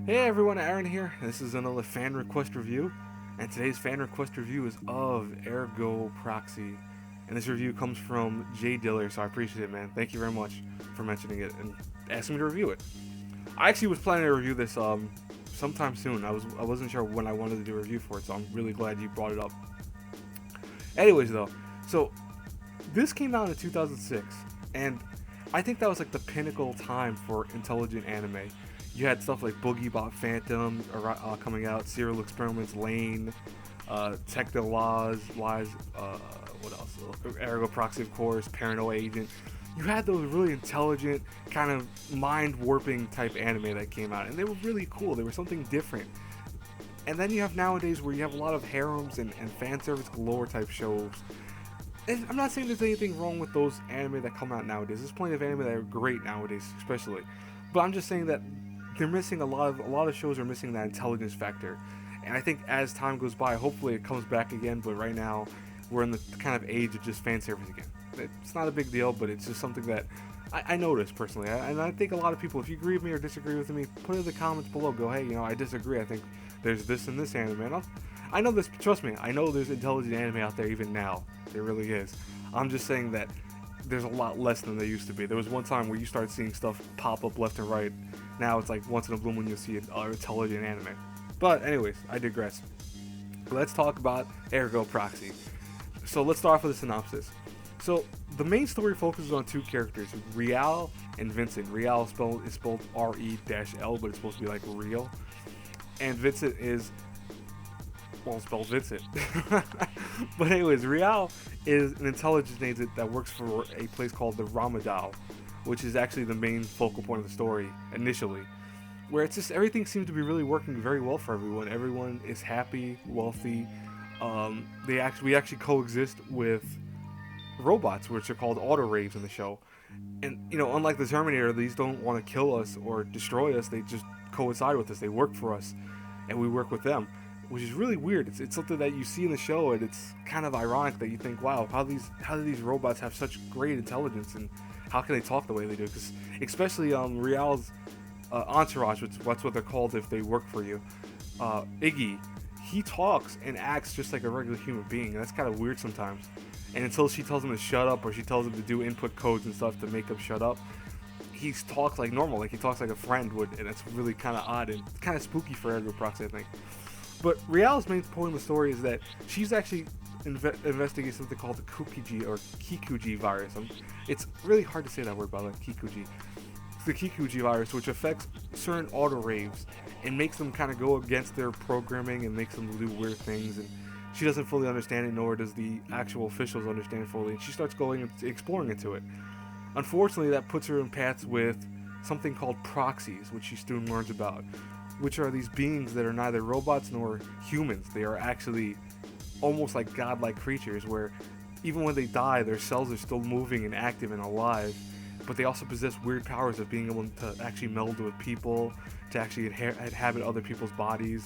Hey everyone, Aaron here. This is another fan request review, and today's fan request review is of Ergo Proxy. And this review comes from Jay Diller, so I appreciate it, man. Thank you very much for mentioning it and asking me to review it. I actually was planning to review this sometime soon. I wasn't sure when I wanted to do a review for it, so I'm really glad you brought it up. Anyways, though, so this came out in 2006, and I think that was like the pinnacle time for intelligent anime. You had stuff like Boogie Bot Phantom coming out, Serial Experiments Lane, Techno Lies, what else? Ergo Proxy, of course, Paranoia Agent. You had those really intelligent, kind of mind-warping type anime that came out, and they were really cool. They were something different. And then you have nowadays where you have a lot of harems and fan service galore type shows. And I'm not saying there's anything wrong with those anime that come out nowadays. There's plenty of anime that are great nowadays, especially. But I'm just saying that they're missing a lot of shows are missing that intelligence factor. And I think as time goes by, hopefully it comes back again. But right now, we're in the kind of age of just fan service again. It's not a big deal, but it's just something that I noticed personally. And I think a lot of people, if you agree with me or disagree with me, put it in the comments below. Go, hey, I disagree. I think there's this and this anime. And I know this, trust me, I know there's intelligent anime out there even now. There really is. I'm just saying that there's a lot less than there used to be. There was one time where you started seeing stuff pop up left and right. Now it's like once in a blue moon you'll see an intelligent anime. But anyways, I digress. Let's talk about Ergo Proxy. So let's start off with a synopsis. So the main story focuses on two characters, Real and Vincent. Real is spelled R-E-L, but it's supposed to be like real. And Vincent is, well, spelled Vincent. But anyways, Real is an intelligence agent that works for a place called the Ramadal, which is actually the main focal point of the story initially, where it's just everything seems to be really working very well for everyone. Everyone is happy, wealthy. We actually coexist with robots, which are called auto raves in the show. And unlike the Terminator, these don't want to kill us or destroy us. They just coincide with us. They work for us, and we work with them, which is really weird. It's something that you see in the show, and it's kind of ironic that you think, wow, how do these robots have such great intelligence, and how can they talk the way they do? Because especially Real's entourage, which that's what they're called if they work for you, Iggy, he talks and acts just like a regular human being, and that's kind of weird sometimes. And until she tells him to shut up, or she tells him to do input codes and stuff to make him shut up, he talks like normal, like he talks like a friend would, and it's really kind of odd and kind of spooky for Ergo Proxy, I think. But Real's main point of the story is that she's actually investigating something called the Kikuji virus. It's really hard to say that word, by the way, Kikuji. It's the Kikuji virus, which affects certain auto raves and makes them kind of go against their programming and makes them do weird things. And she doesn't fully understand it, nor does the actual officials understand fully. And she starts going and exploring into it. Unfortunately, that puts her in paths with something called proxies, which she soon learns about, which are these beings that are neither robots nor humans. They are actually almost like godlike creatures, where even when they die, their cells are still moving and active and alive, but they also possess weird powers of being able to actually meld with people, to actually inhabit other people's bodies.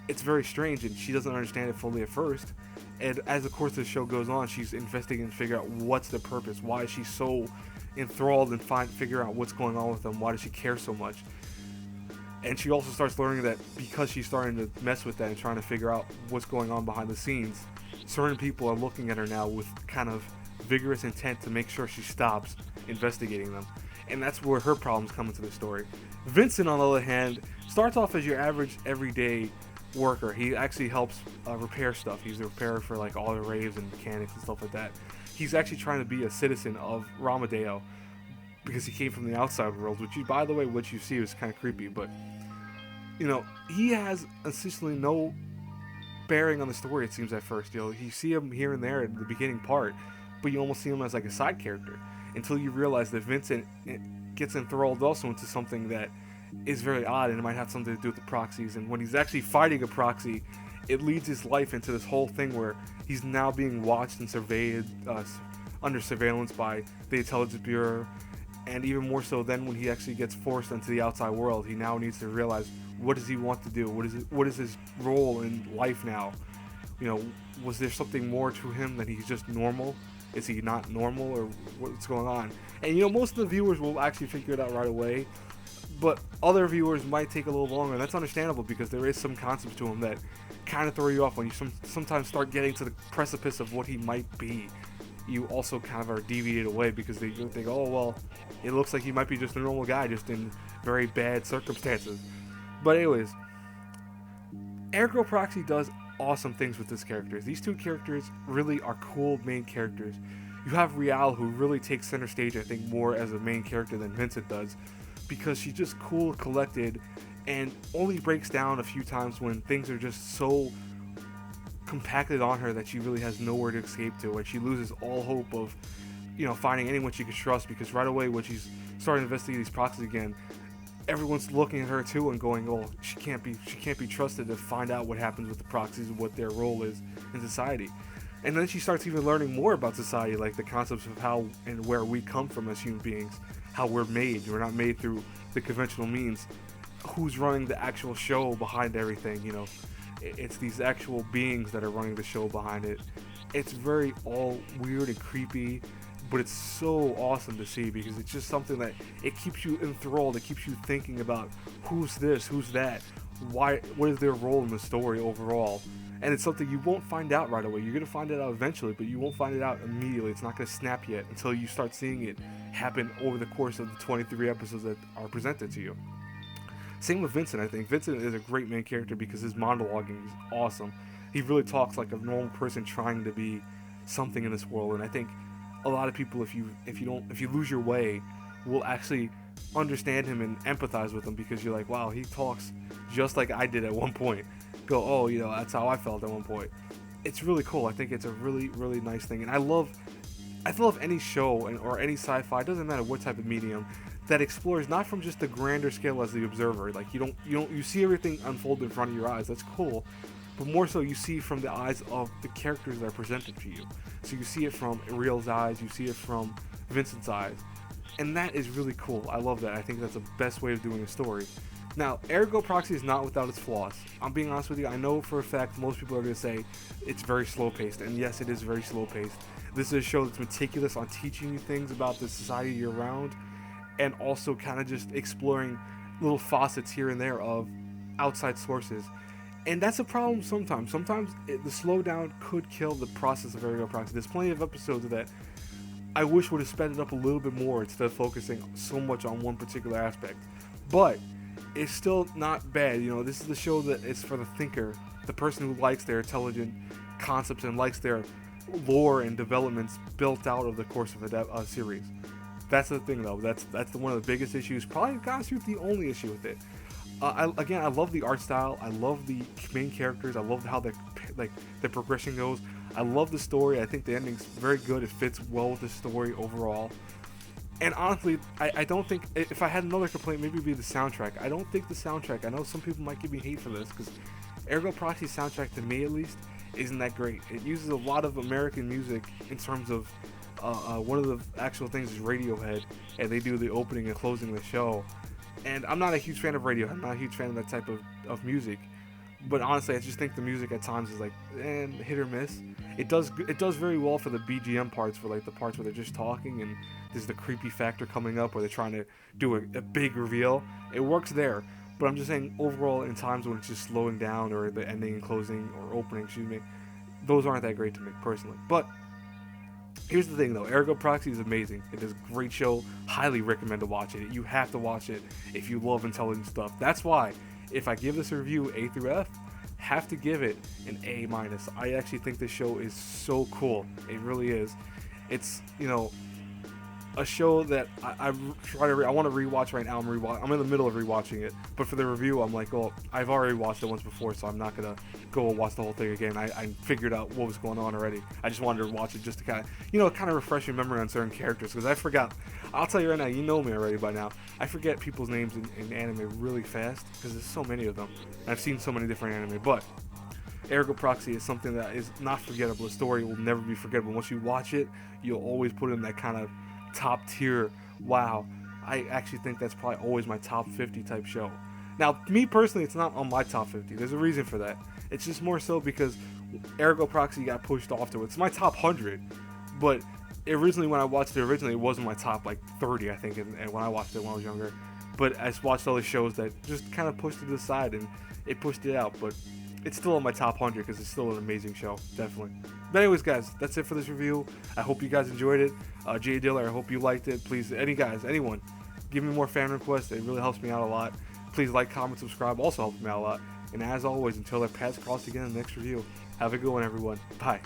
It's very strange, and she doesn't understand it fully at first. And as the course of the show goes on, she's investigating to figure out what's the purpose, why is she so enthralled and figure out what's going on with them, why does she care so much. And she also starts learning that because she's starting to mess with that and trying to figure out what's going on behind the scenes, certain people are looking at her now with kind of vigorous intent to make sure she stops investigating them. And that's where her problems come into the story. Vincent, on the other hand, starts off as your average everyday worker. He actually helps repair stuff. He's a repairer for like auto raves and mechanics and stuff like that. He's actually trying to be a citizen of Ramadeo because he came from the outside world, which by the way, what you see is kind of creepy, but he has essentially no bearing on the story, it seems, at first. You see him here and there at the beginning part, but you almost see him as like a side character until you realize that Vincent gets enthralled also into something that is very odd, and it might have something to do with the proxies. And when he's actually fighting a proxy, it leads his life into this whole thing where he's now being watched and surveyed, under surveillance by the Intelligence Bureau. And even more so then when he actually gets forced into the outside world, he now needs to realize, what does he want to do? What is his role in life now? Was there something more to him than he's just normal? Is he not normal, or what's going on? And most of the viewers will actually figure it out right away. But other viewers might take a little longer, and that's understandable because there is some concepts to him that kind of throw you off when you sometimes start getting to the precipice of what he might be. You also kind of are deviated away because they think, oh, well, it looks like he might be just a normal guy, just in very bad circumstances. But anyways, Ergo Proxy does awesome things with this character. These two characters really are cool main characters. You have Rial, who really takes center stage, I think, more as a main character than Vincent does, because she's just cool, collected, and only breaks down a few times when things are just so compacted on her that she really has nowhere to escape to, and she loses all hope of, finding anyone she can trust, because right away when she's starting to investigate these proxies again, everyone's looking at her too and going, oh, she can't be trusted to find out what happens with the proxies and what their role is in society. And then she starts even learning more about society, like the concepts of how and where we come from as human beings, how we're made. We're not made through the conventional means. Who's running the actual show behind everything, It's these actual beings that are running the show behind it. It's very all weird and creepy, but it's so awesome to see because it's just something that it keeps you enthralled. It keeps you thinking about who's this, who's that, what is their role in the story overall. And it's something you won't find out right away. You're going to find it out eventually, but you won't find it out immediately. It's not going to snap yet until you start seeing it happen over the course of the 23 episodes that are presented to you. Same with Vincent, I think. Vincent is a great main character because his monologuing is awesome. He really talks like a normal person trying to be something in this world. And I think a lot of people, if you lose your way, will actually understand him and empathize with him because you're like, wow, he talks just like I did at one point. Go, oh, that's how I felt at one point. It's really cool. I think it's a really, really nice thing. And I love any show or any sci-fi, it doesn't matter what type of medium, that explores not from just the grander scale as the observer. Like you see everything unfold in front of your eyes. That's cool. But more so you see from the eyes of the characters that are presented to you. So you see it from Ariel's eyes, you see it from Vincent's eyes. And that is really cool. I love that. I think that's the best way of doing a story. Now, Ergo Proxy is not without its flaws. I'm being honest with you. I know for a fact most people are going to say it's very slow-paced. And yes, it is very slow-paced. This is a show that's meticulous on teaching you things about the society you're around, and also kind of just exploring little faucets here and there of outside sources. And that's a problem sometimes. Sometimes the slowdown could kill the process of Ergo Proxy. There's plenty of episodes that I wish would have sped it up a little bit more instead of focusing so much on one particular aspect. But it's still not bad. This is the show that is for the thinker, the person who likes their intelligent concepts and likes their lore and developments built out of the course of a series. That's the thing, though. That's one of the biggest issues. Probably, honestly, the only issue with it. I love the art style. I love the main characters. I love how the progression goes. I love the story. I think the ending's very good. It fits well with the story overall. And honestly, I don't think, if I had another complaint, maybe it'd be the soundtrack. I don't think the soundtrack, I know some people might give me hate for this, because Ergo Proxy's soundtrack, to me at least, isn't that great. It uses a lot of American music in terms of, one of the actual things is Radiohead, and they do the opening and closing of the show. And I'm not a huge fan of Radiohead. I'm not a huge fan of that type of music. But honestly, I just think the music at times is like, hit or miss. It does very well for the BGM parts, for like the parts where they're just talking and there's the creepy factor coming up where they're trying to do a big reveal. It works there. But I'm just saying, overall, in times when it's just slowing down, or the ending and closing, or opening, those aren't that great to me personally. But here's the thing, though. Ergo Proxy is amazing. It is a great show. Highly recommend to watch it. You have to watch it if you love intelligent stuff. That's why, if I give this a review, A through F, have to give it an A-. I actually think this show is so cool. It really is. It's, a show that I want to rewatch right now. I'm in the middle of rewatching it, but for the review, I'm like, oh, I've already watched it once before, so I'm not gonna go and watch the whole thing again. I figured out what was going on already. I just wanted to watch it just to kind of refresh your memory on certain characters, because I forgot. I'll tell you right now, you know me already by now. I forget people's names in anime really fast because there's so many of them. I've seen so many different anime, but Ergo Proxy is something that is not forgettable. The story will never be forgettable. Once you watch it, you'll always put it in that kind of top tier. Wow, I actually think that's probably always my top 50 type show. Now, me personally, it's not on my top 50. There's a reason for that. It's just more so because Ergo Proxy got pushed off to it. It's my top 100, but originally when I watched it, it wasn't my top 30, I think, and when I watched it when I was younger. but I just watched other shows that just kind of pushed it to the side, and it pushed it out. But it's still on my top 100 because it's still an amazing show, definitely. But anyways, guys, that's it for this review. I hope you guys enjoyed it. Jay Diller, I hope you liked it. Please, anyone, give me more fan requests. It really helps me out a lot. Please like, comment, subscribe. Also helps me out a lot. And as always, until our paths cross again in the next review, have a good one, everyone. Bye.